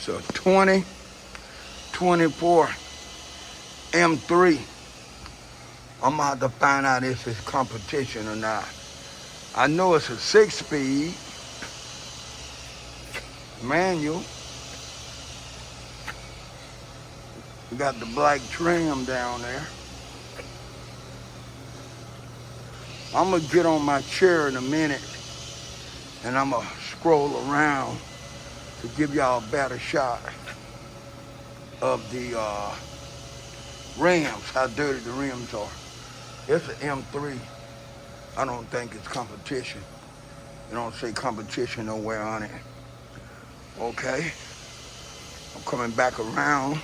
It's a 2024 M3. I'm about to find out if it's competition or not. I know it's a 6-speed manual. We got the black trim down there. I'm gonna get on my chair in a minute and I'm gonna scroll around to give y'all a better shot of the rims, how dirty the rims are. It's an M3. I don't think it's competition. It don't say competition nowhere on it. Okay, I'm coming back around.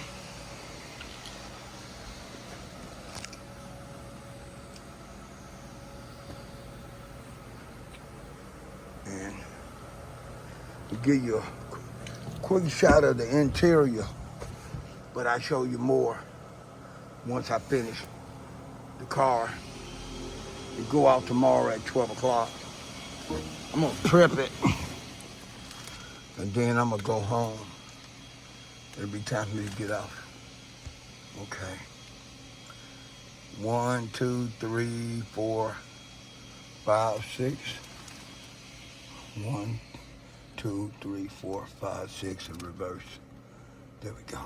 And give you a quick shot of the interior, but I'll show you more once I finish the car. We go out tomorrow at 12 o'clock. I'm gonna prep it, and then I'm gonna go home. It'll be time for me to get off. Okay. 1, 2, 3, 4, 5, 6. 1, 2, 3, 4, 5, 6 in reverse. There we go.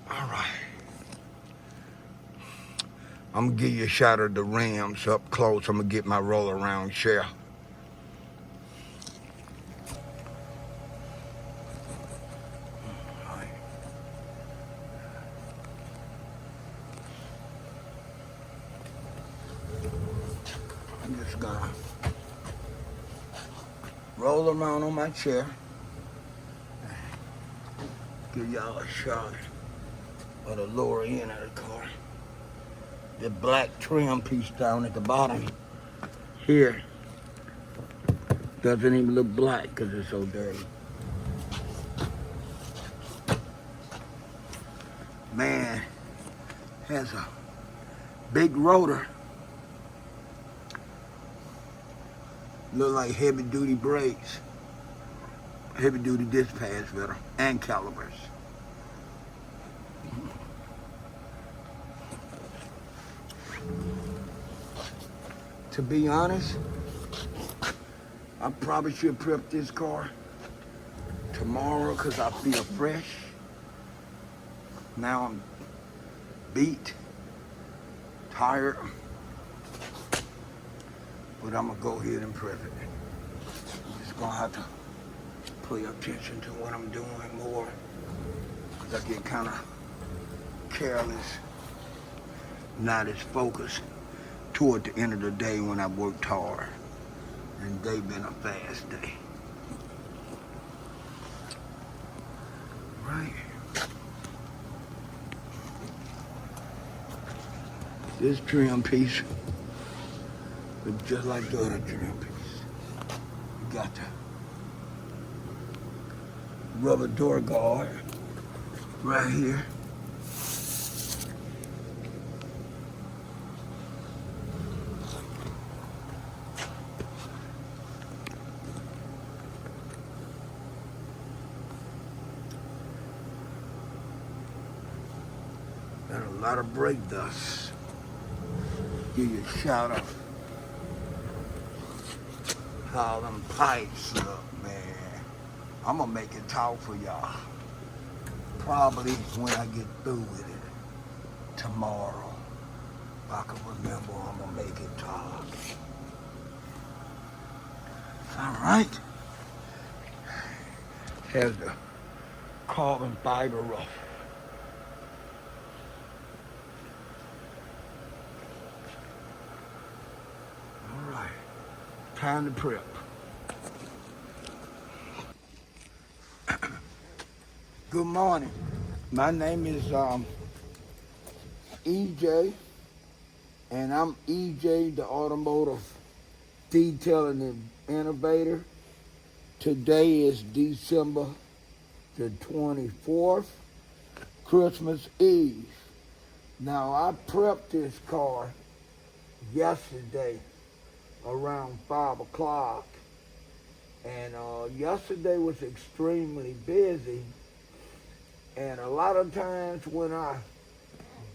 All right. I'm gonna give you a shot of the rims up close. I'm gonna get my roll around chair. I'm just gonna roll around on my chair. Give y'all a shot of the lower end of the car. The black trim piece down at the bottom here doesn't even look black because it's so dirty. Man, has a big rotor. Look like heavy duty brakes, heavy duty disc pads with them, and calipers. To be honest, I probably should prep this car tomorrow because I feel fresh. Now I'm beat, tired, but I'm gonna go ahead and prep it. I'm just gonna have to pay attention to what I'm doing more because I get kind of careless, not as focused toward the end of the day when I worked hard, and they been a fast day. Right. This trim piece looks just like the other trim piece. You got the rubber door guard right here. Got a lot of brake dust. Give you a shout out how them pipes look, man. I'm gonna make it talk for y'all. Probably when I get through with it tomorrow. If I can remember, I'm gonna make it talk. All right. Has the carbon fiber roof. All right. Time to prep. Good morning. My name is EJ, and I'm EJ, the Automotive Detailing Innovator. Today is December the 24th, Christmas Eve. Now, I prepped this car yesterday around 5 o'clock, and Yesterday was extremely busy, and a lot of times when I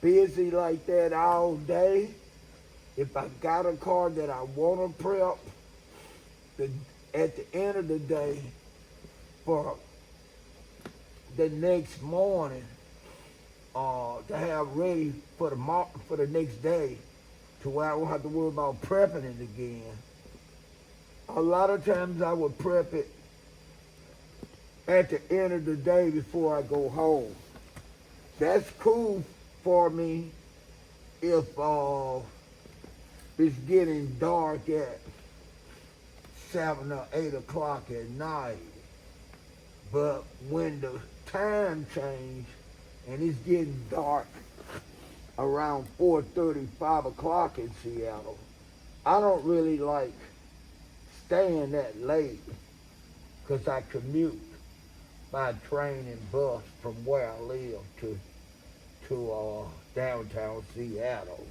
busy like that all day, if I got a car that I want to prep, at the end of the day, for the next morning, to have ready for the next day, to where I won't have to worry about prepping it again. A lot of times I would prep it at the end of the day before I go home. That's cool for me if it's getting dark at 7 or 8 o'clock at night. But when the time change and it's getting dark around 4:30, 5 o'clock in Seattle, I don't really like staying that late because I commute by train and bus from where I live to downtown Seattle.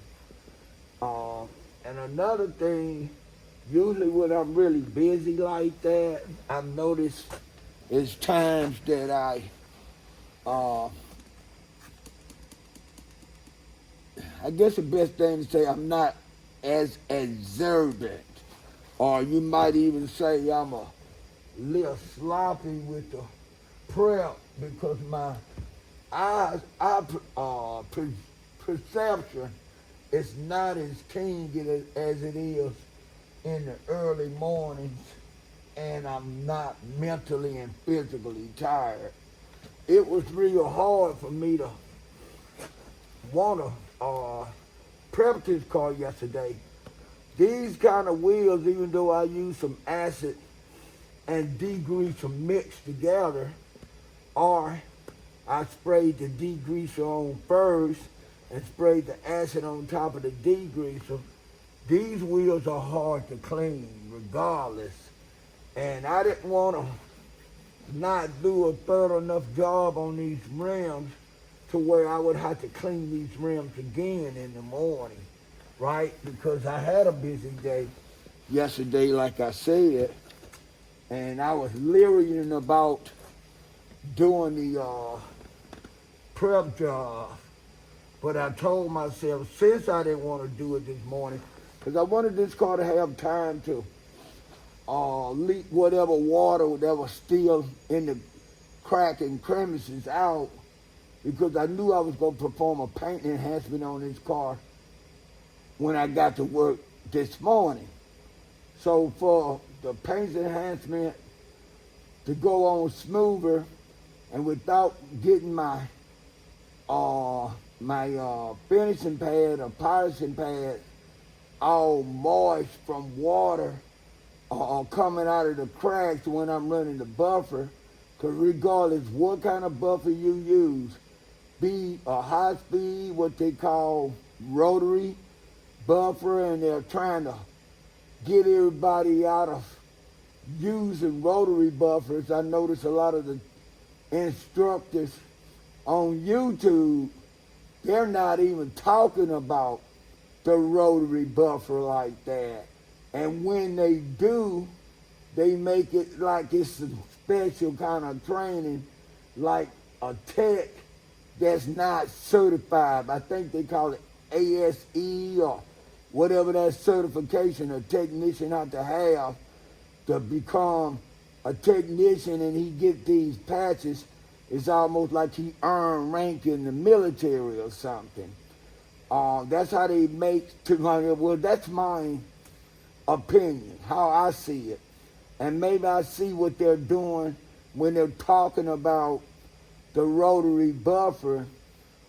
And another thing, usually when I'm really busy like that, I've noticed it's times that I guess the best thing to say, I'm not as observant, or you might even say I'm a little sloppy with the prep because my perception is not as keen as it is in the early mornings, and I'm not mentally and physically tired. It was real hard for me to want to prep this car yesterday. These kind of wheels, even though I used some acid and degreaser mixed together, or I sprayed the degreaser on first and sprayed the acid on top of the degreaser, these wheels are hard to clean regardless. And I didn't want to not do a thorough enough job on these rims to where I would have to clean these rims again in the morning, right? Because I had a busy day yesterday, like I said, and I was leerying about doing the prep job. But I told myself, since I didn't want to do it this morning, because I wanted this car to have time to leak whatever water that was still in the crack and crevices out, because I knew I was going to perform a paint enhancement on this car when I got to work this morning. So for the paint enhancement to go on smoother and without getting my finishing pad or polishing pad all moist from water coming out of the cracks when I'm running the buffer, because regardless what kind of buffer you use, be a high speed, what they call rotary buffer, and they're trying to get everybody out of using rotary buffers. I notice a lot of the instructors on YouTube, they're not even talking about the rotary buffer like that. And when they do, they make it like it's a special kind of training, like a tech that's not certified. I think they call it ASE or whatever that certification a technician has to have to become a technician, and he get these patches. It's almost like he earned rank in the military or something. That's how they make, well, that's my opinion, how I see it. And maybe I see what they're doing when they're talking about the rotary buffer,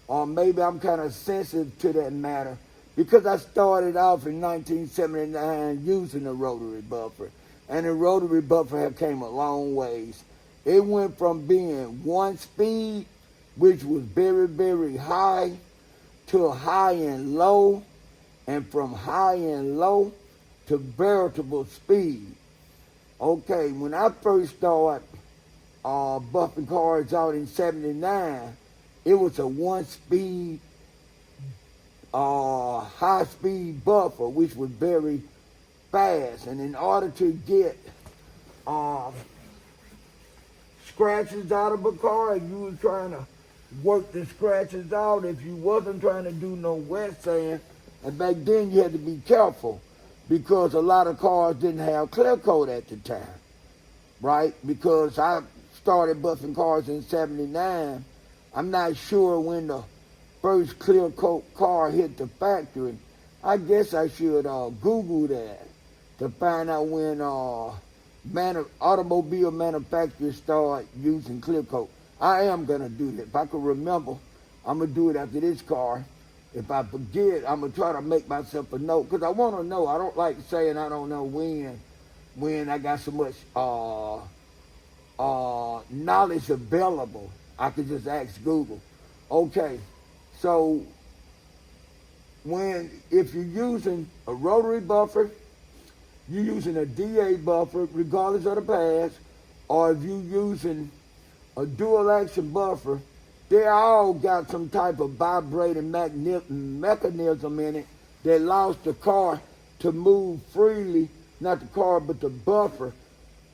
or maybe I'm kind of sensitive to that matter because I started off in 1979 using the rotary buffer, and the rotary buffer have came a long ways. It went from being one speed, which was very, very high, to high and low, and from high and low to veritable speed. Okay, when I first started buffing cars out in 79, it was a one-speed, high-speed buffer, which was very fast. And in order to get scratches out of a car, if you was trying to work the scratches out, if you wasn't trying to do no wet sand, and back then you had to be careful because a lot of cars didn't have clear coat at the time, right? Because I started buffing cars in '79. I'm not sure when the first clear coat car hit the factory. I guess I should Google that to find out when automobile manufacturers start using clear coat. I am gonna do that. If I can remember, I'm gonna do it after this car. If I forget, I'm gonna try to make myself a note because I want to know. I don't like saying I don't know when I got so much knowledge available. I could just ask Google. Okay, so if you're using a rotary buffer, you're using a DA buffer, regardless of the pass, or if you're using a dual action buffer, they all got some type of vibrating mechanism in it that allows the car to move freely, not the car, but the buffer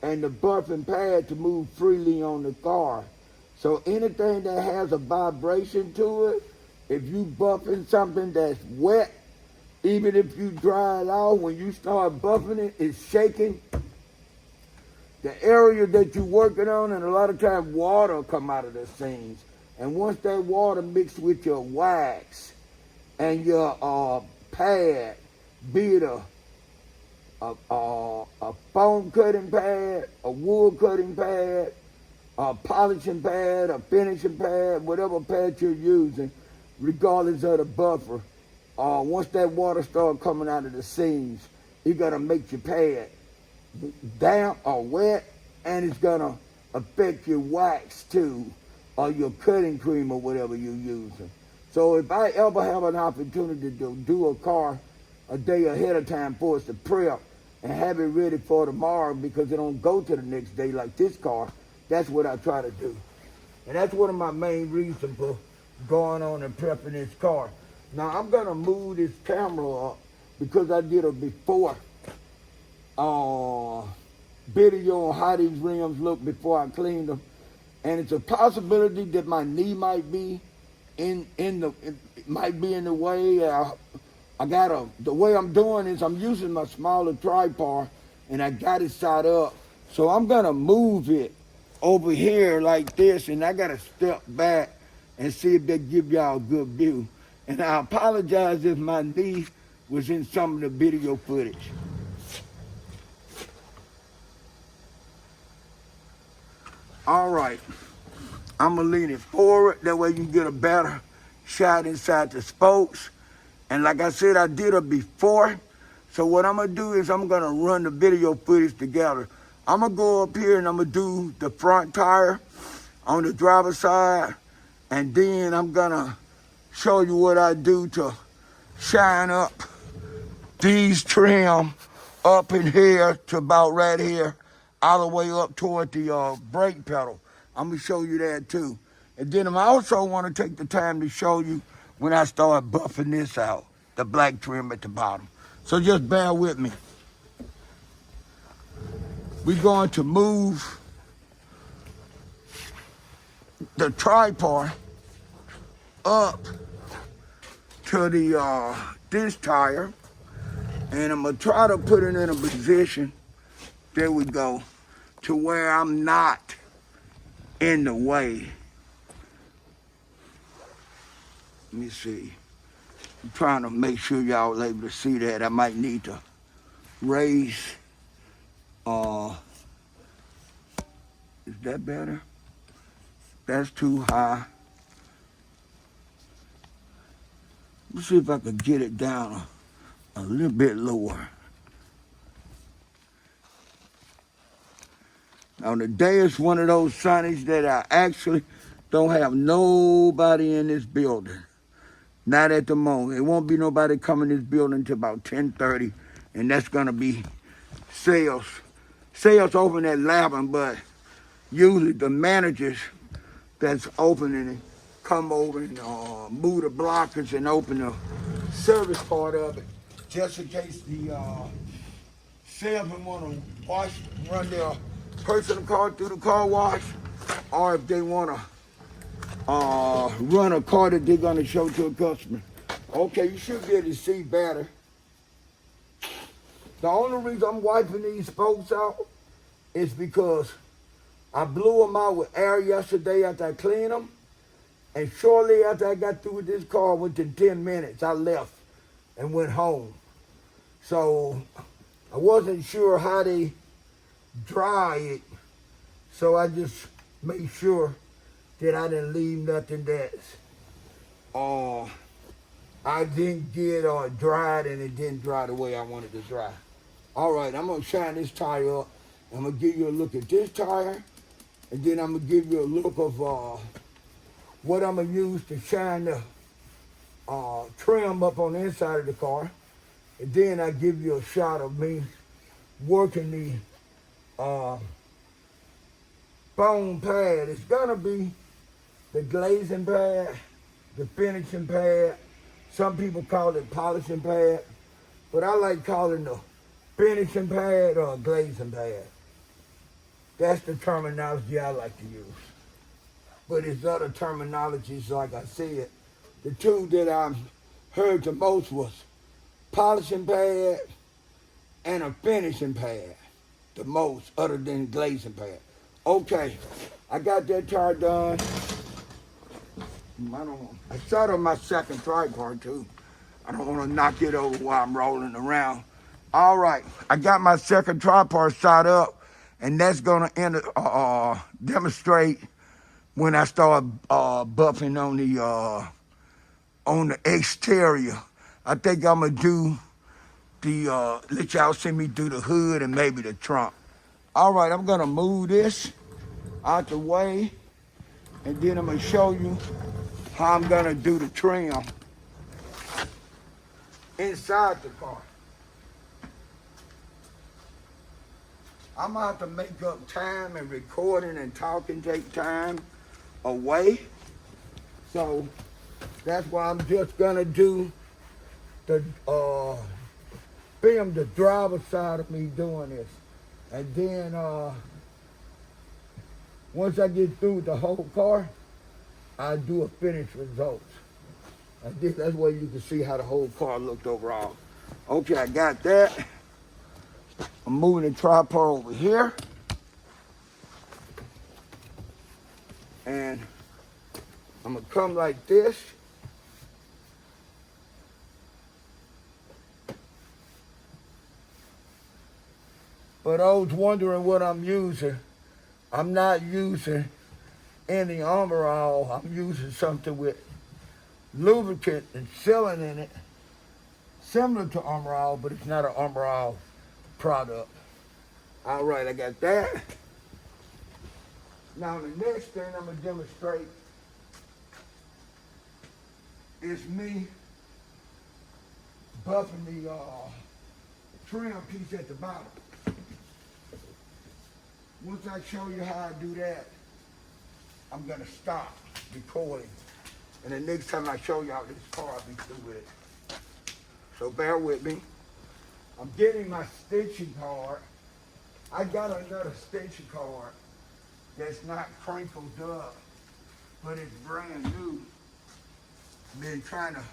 and the buffing pad to move freely on the car. So anything that has a vibration to it, if you buffing something that's wet, even if you dry it out, when you start buffing it, it's shaking. The area that you're working on, and a lot of times water will come out of the seams. And once that water mixed with your wax and your pad, be it a foam cutting pad, a wool cutting pad, a polishing pad, a finishing pad, whatever pad you're using, regardless of the buffer, once that water starts coming out of the seams, you gotta make your pad damp or wet, and it's gonna affect your wax too, or your cutting cream or whatever you're using. So if I ever have an opportunity to do a car a day ahead of time for us to prep and have it ready for tomorrow because it don't go to the next day like this car, that's what I try to do. And that's one of my main reasons for going on and prepping this car. Now I'm gonna move this camera up because I did a before video on how these rims look before I cleaned them. And it's a possibility that my knee might be in the way. The way I'm doing is I'm using my smaller tripod and I got it side up. So I'm gonna move it over here like this, and I gotta step back and see if they give y'all a good view. And I apologize if my knee was in some of the video footage. All right, I'm gonna lean it forward, that way you can get a better shot inside the spokes. And like I said, I did a before, so what I'm gonna do is I'm gonna run the video footage together. I'm gonna go up here and I'm gonna do the front tire on the driver's side, and then I'm gonna show you what I do to shine up these trim up in here to about right here, all the way up toward the brake pedal. I'm gonna show you that too. And then I also wanna take the time to show you when I start buffing this out, the black trim at the bottom. So just bear with me. We're going to move the tripod up to the this tire, and I'm gonna try to put it in a position, there we go, to where I'm not in the way. Let me see. I'm trying to make sure y'all are able to see that. I might need to raise, is that better? That's too high. Let's see if I can get it down a little bit lower. Now today is one of those Sundays that I actually don't have nobody in this building. Not at the moment. It won't be nobody coming in this building until about 10:30, and that's gonna be sales. Sales open at 11, but usually the managers that's opening it come over and move the blockers and open the service part of it, just in case the salesman want to run their personal car through the car wash. or if they want to run a car that they're going to show to a customer. Okay, you should be able to see better. The only reason I'm wiping these spokes out is because I blew them out with air yesterday after I cleaned them. And shortly after I got through with this car, within 10 minutes, I left and went home. So I wasn't sure how they dry it. So I just made sure that I didn't leave nothing that's I didn't get dried and it didn't dry the way I wanted to dry. All right, I'm gonna shine this tire up. I'm gonna give you a look at this tire, and then I'm gonna give you a look of what I'm gonna use to shine the trim up on the inside of the car. And then I give you a shot of me working the bone pad. It's gonna be the glazing pad, the finishing pad. Some people call it polishing pad, but I like calling the finishing pad or glazing pad. That's the terminology I like to use. But it's other terminologies, like I said. The two that I heard the most was polishing pad and a finishing pad. The most, other than glazing pad. Okay, I got that tire done. I shot on my second tripod too. I don't want to knock it over while I'm rolling around. All right, I got my second tripod shot up, and that's gonna demonstrate when I start buffing on the exterior. I think I'm gonna do the let y'all see me do the hood and maybe the trunk. All right, I'm gonna move this out the way, and then I'm gonna show you how I'm gonna do the trim inside the car. I'm gonna have to make up time, and recording and talking take time away. So that's why I'm just gonna do the film the driver's side of me doing this. And then once I get through with the whole car, I do a finished results. And that's where you can see how the whole car looked overall. Okay, I got that. I'm moving the tripod over here. And I'm gonna come like this. For those wondering what I'm using, I'm not using any Armor All. I'm using something with lubricant and sealant in it, similar to Armor All, but it's not an Armor All product. All right, I got that. Now the next thing I'm gonna demonstrate is me buffing the trim piece at the bottom. Once I show you how I do that, I'm gonna stop recording. And the next time I show y'all this car, I'll be through with it. So bear with me. I'm getting my stitching card. I got another stitching card that's not crinkled up, but it's brand new. Been trying to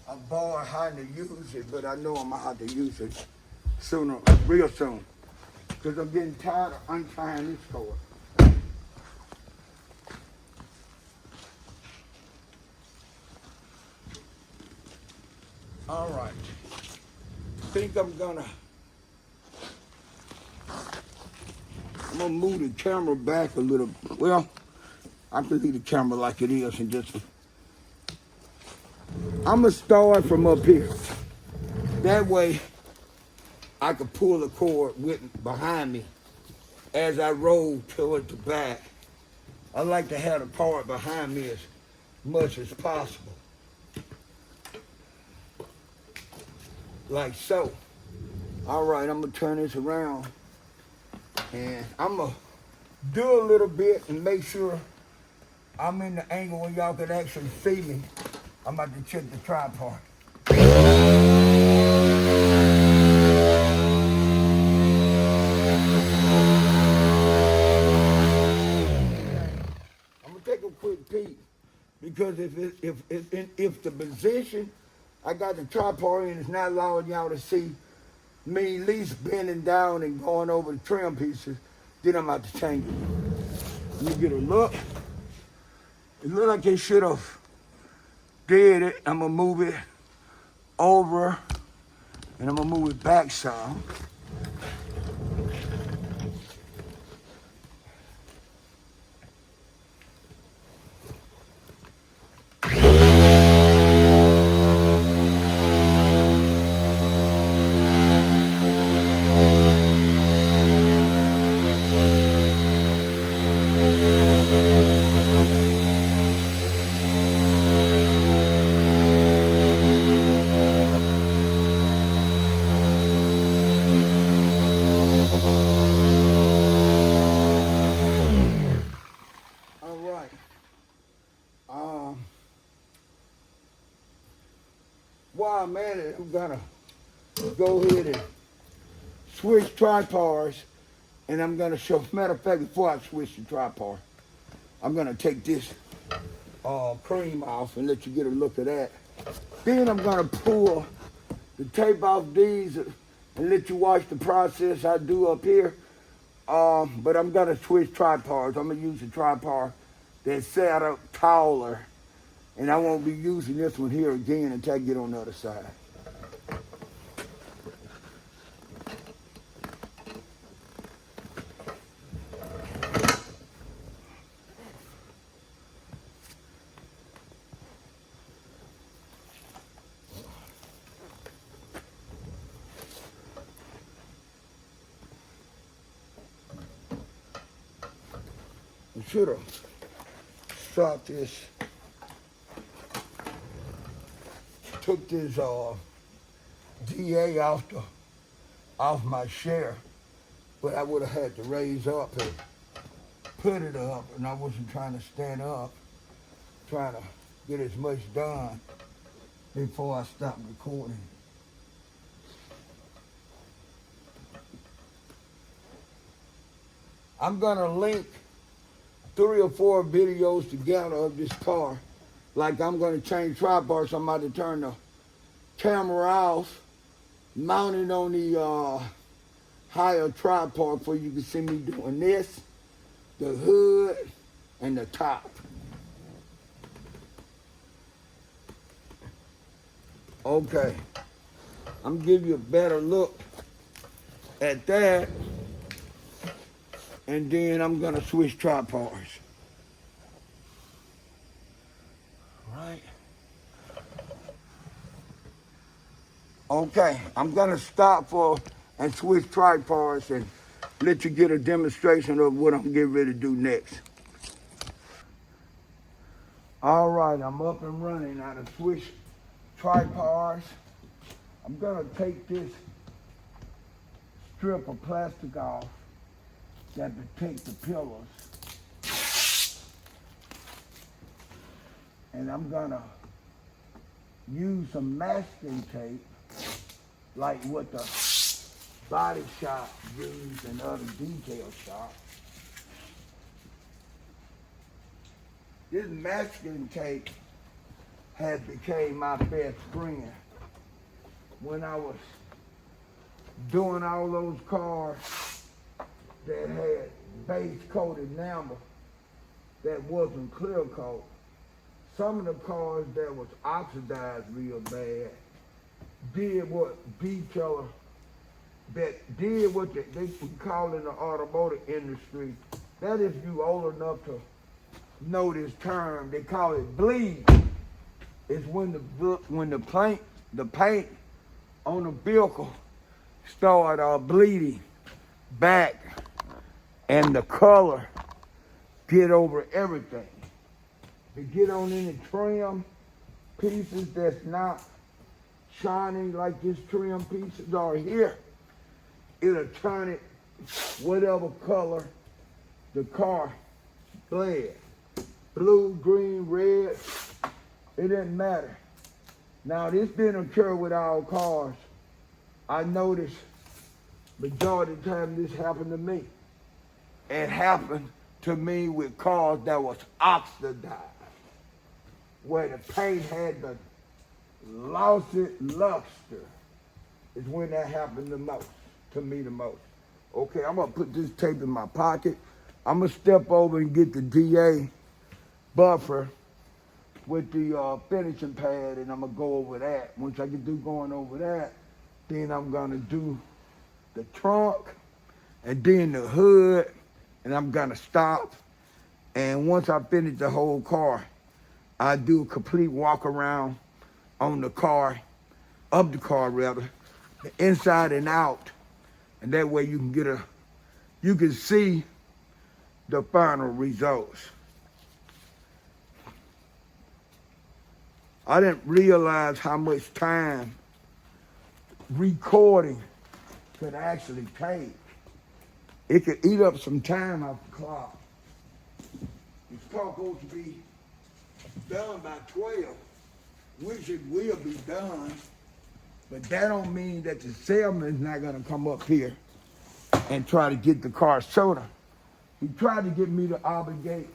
avoid having to use it, but I know I'm gonna have to use it sooner, real soon. Because I'm getting tired of untying this cord. All right. I think I'm gonna move the camera back a little. Well, I can leave the camera like it is and just. I'm gonna start from up here. That way, I can pull the cord behind me as I roll toward the back. I like to have the part behind me as much as possible. Like so. All right, I'm gonna turn this around and I'm gonna do a little bit and make sure I'm in the angle where y'all can actually see me. I'm about to check the tripod. Because if the position I got the tripod in is not allowing y'all to see me at least bending down and going over the trim pieces, then I'm about to change it. You get a look. It look like they should have did it. I'm gonna move it over and I'm gonna move it back some. All right. While I'm at it, I'm gonna go ahead and switch tripods, and I'm gonna show. Matter of fact, before I switch the tripod, I'm gonna take this cream off and let you get a look at that. Then I'm gonna pull the tape off these and let you watch the process I do up here. But I'm gonna switch tripods. I'm gonna use a tripod that's set up taller, and I won't be using this one here again until I get on the other side. I should have stopped this, took this DA off my chair, but I would have had to raise up and put it up, and I wasn't trying to stand up, trying to get as much done before I stopped recording. I'm gonna link 3 or 4 videos together of this car. Like I'm gonna change tripods, I'm about to turn the camera off, mount it on the higher tripod so you can see me doing this, the hood, and the top. Okay, I'm gonna give you a better look at that, and then I'm gonna switch tripods. Right. Okay, I'm gonna stop for and switch tripods and let you get a demonstration of what I'm getting ready to do next. All right, I'm up and running now to switch tripods. I'm gonna take this strip of plastic off that protects the pillars, and I'm gonna use some masking tape like what the body shop use and other detail shops. This masking tape has became my best friend. When I was doing all those cars that had base coated enamel that wasn't clear coat, some of the cars that was oxidized real bad did what detailer that did what they would call in the automotive industry. That if you old enough to know this term, they call it bleed. It's when the paint on the vehicle start bleeding back and the color get over everything. They get on any trim pieces that's not shining like this trim pieces are here. It'll turn it whatever color the car bled. Blue, green, red, it doesn't matter. Now this didn't occur with all cars. I noticed majority of the time this happened to me. It happened to me with cars that was oxidized. where the paint had the lost its luster is when that happened the most, to me the most. Okay, I'm gonna put this tape in my pocket. I'm gonna step over and get the DA buffer with the finishing pad, and I'm gonna go over that. Once I get through going over that, then I'm gonna do the trunk and then the hood, and I'm gonna stop. And once I finish the whole car, I do a complete walk around on the car, of the car rather, the inside and out, and that way you can see the final results. I didn't realize how much time recording could actually take. It could eat up some time off the clock. This car supposed to be done by 12, which it will be done, but that don't mean that the salesman's not gonna come up here and try to get the car sooner. He tried to get me to obligate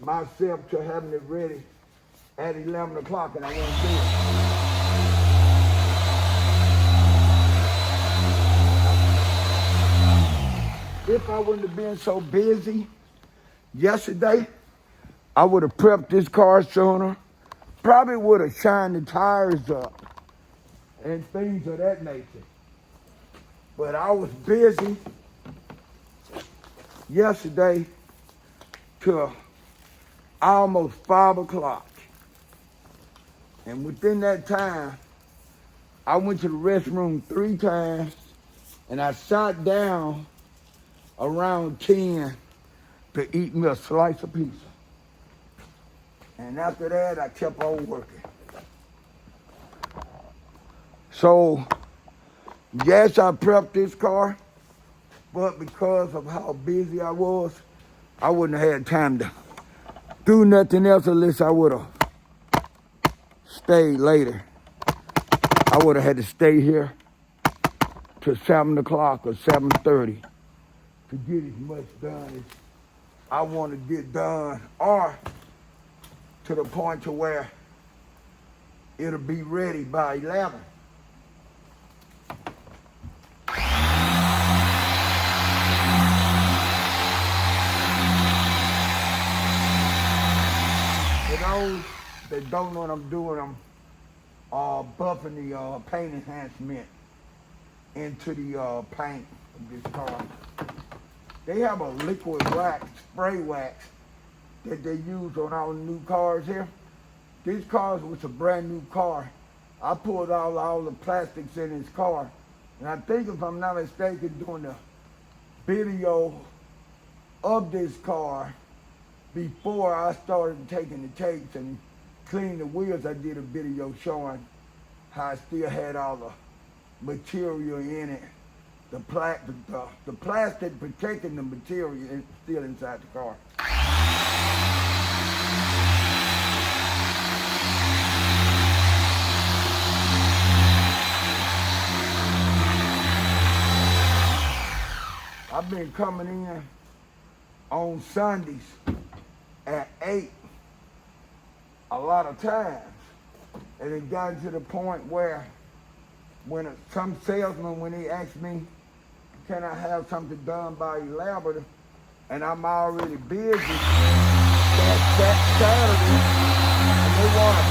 myself to having it ready at 11 o'clock, and I won't do it. If I wouldn't have been so busy yesterday, I would have prepped this car sooner, probably would have shined the tires up and things of that nature. But I was busy yesterday till almost 5 o'clock. And within that time, I went to the restroom 3 times, and I sat down around 10 to eat me a slice of pizza. And after that, I kept on working. So, yes, I prepped this car, but because of how busy I was, I wouldn't have had time to do nothing else unless I would have stayed later. I would have had to stay here till 7 o'clock or 7:30 to get as much done as I want to get done, or to the point to where it'll be ready by 11. For those that don't know what I'm doing, I'm buffing the paint enhancement into the paint of this car. They have a liquid wax, spray wax, that they use on our new cars here. This car was a brand new car. I pulled out all the plastics in this car, and I think, if I'm not mistaken, doing the video of this car before I started taking the tapes and cleaning the wheels, I did a video showing how I still had all the material in it. The plastic protecting the material is still inside the car. I've been coming in on Sundays at 8 a lot of times, and it got to the point where when some salesman, when he asked me, can I have something done by 11, and I'm already busy that Saturday, and they want to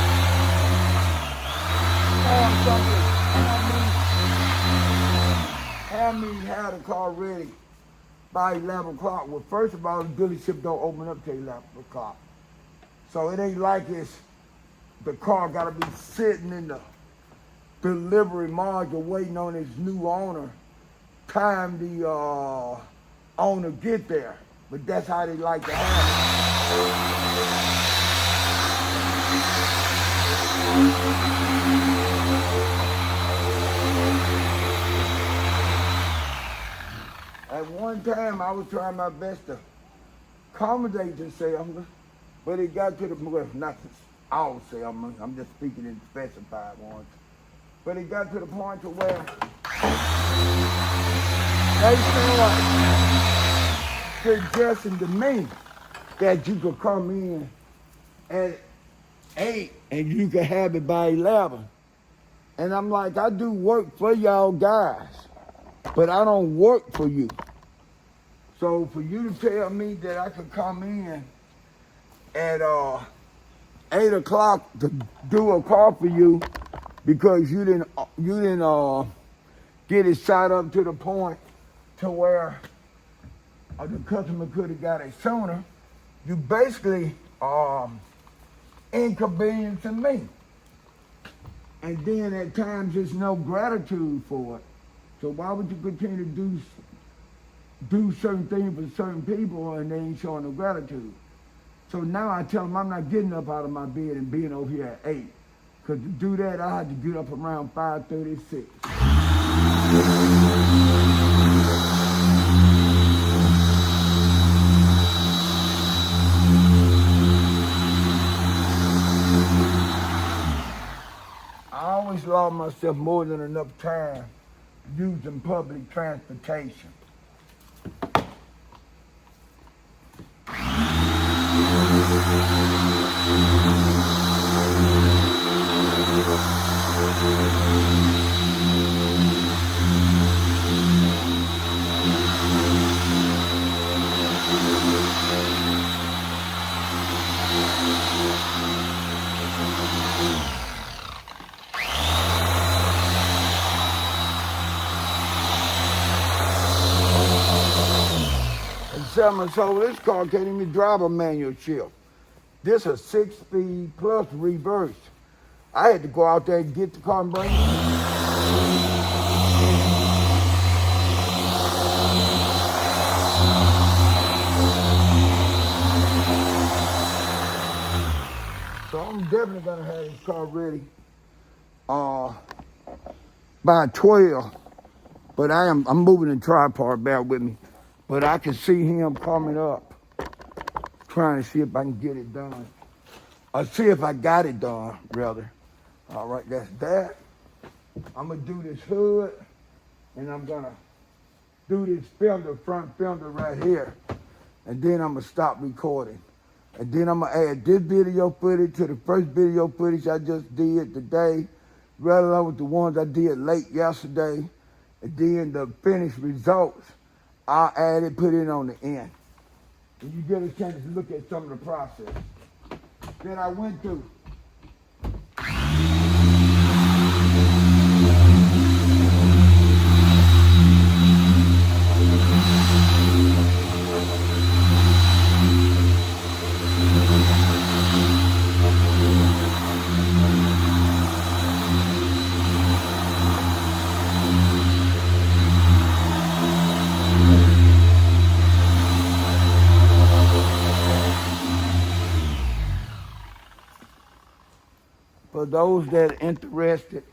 have me have the car ready by 11 o'clock. Well, first of all, the dealership don't open up till 11 o'clock. So it ain't like the car gotta be sitting in the delivery module waiting on its new owner, time the owner get there. But that's how they like to have it. At one time, I was trying my best to accommodate the salesman, but it got to the point, not all salesmen, I'm just speaking in specified ones, but it got to the point to where they started suggesting to me that you could come in at 8 and you can have it by 11. And I'm like, I do work for y'all guys, but I don't work for you. So for you to tell me that I could come in at 8 o'clock to do a call for you because you didn't get it set up to the point to where the customer could have got it sooner, you basically inconveniencing me. And then at times there's no gratitude for it. So why would you continue to do certain things for certain people and they ain't showing no gratitude? So now I tell them I'm not getting up out of my bed and being over here at 8. Because to do that, I had to get up around 5:36. I always allow myself more than enough time using public transportation. So this car can't even drive a manual shift. This is 6-speed plus reverse. I had to go out there and get the car and bring it. So I'm definitely gonna have this car ready by 12. But I'm moving the tripod, bear with me. But I can see him coming up, trying to see if I can get it done. Or see if I got it done, rather. All right, that's that. I'm gonna do this hood, and I'm gonna do this fender, front fender right here. And then I'm gonna stop recording. And then I'm gonna add this video footage to the first video footage I just did today, right along with the ones I did late yesterday. And then the finished results, I'll add it, put it on the end. And you get a chance to look at some of the process that I went through. For those that are interested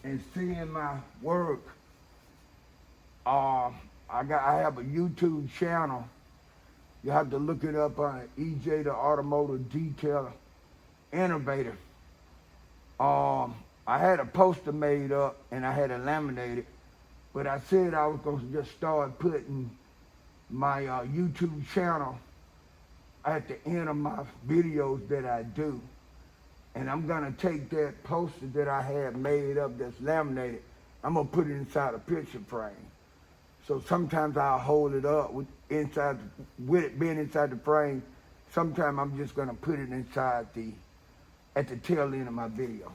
in seeing my work, I have a YouTube channel. You have to look it up on EJ, the Automotive Detailing Innovator. I had a poster made up and I had it laminated, but I said I was going to just start putting my YouTube channel at the end of my videos that I do. And I'm gonna take that poster that I had made up that's laminated, I'm gonna put it inside a picture frame. So sometimes I'll hold it up with it being inside the frame. Sometimes I'm just gonna put it inside at the tail end of my video.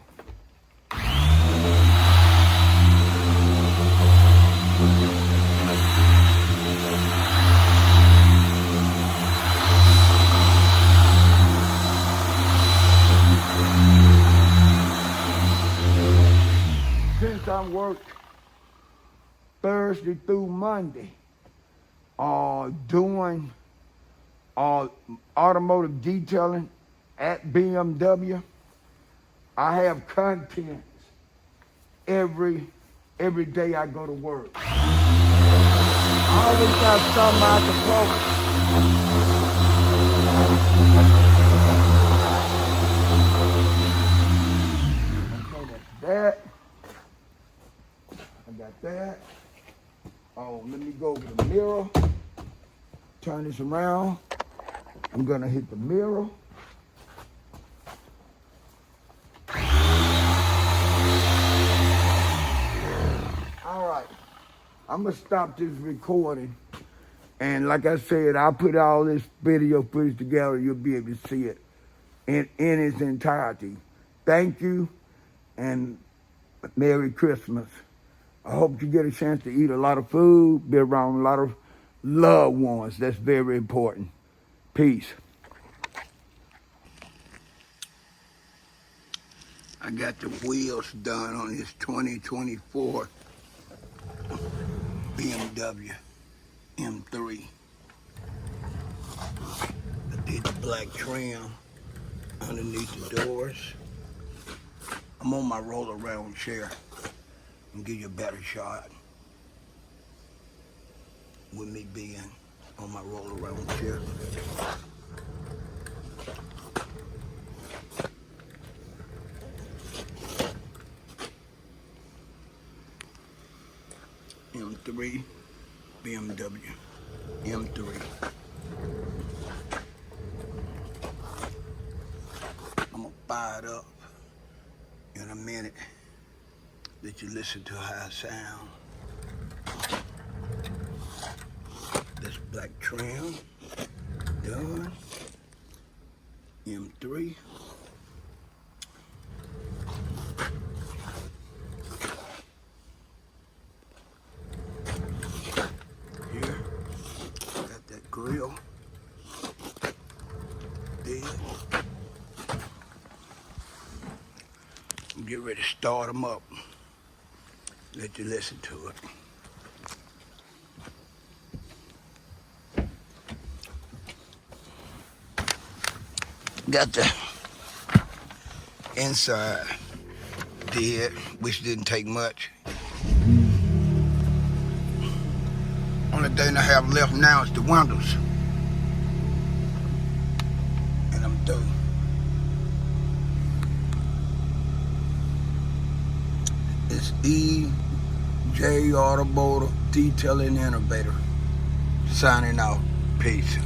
Since I worked Thursday through Monday doing automotive detailing at BMW, I have contents every day I go to work. I always got something I can post. Okay, that's that. I got that. Oh, let me go over the mirror. Turn this around. I'm gonna hit the mirror. I'm gonna stop this recording. And like I said, I'll put all this video footage together. You'll be able to see it in its entirety. Thank you, and Merry Christmas. I hope you get a chance to eat a lot of food, be around a lot of loved ones. That's very important. Peace. I got the wheels done on this 2024 BMW M3. I did the black trim underneath the doors. I'm on my roll around chair and give you a better shot with me being on my roll around chair. M3 BMW M3. I'm gonna fire it up in a minute. Let you listen to how it sounds. This black trim done. M3. Here, got that grill. There. Get ready to start them up. Let you listen to it. Got the inside did, which didn't take much. Only thing I have left now is the windows. And I'm through. It's EJ Automotive Detailing Innovator signing out. Peace.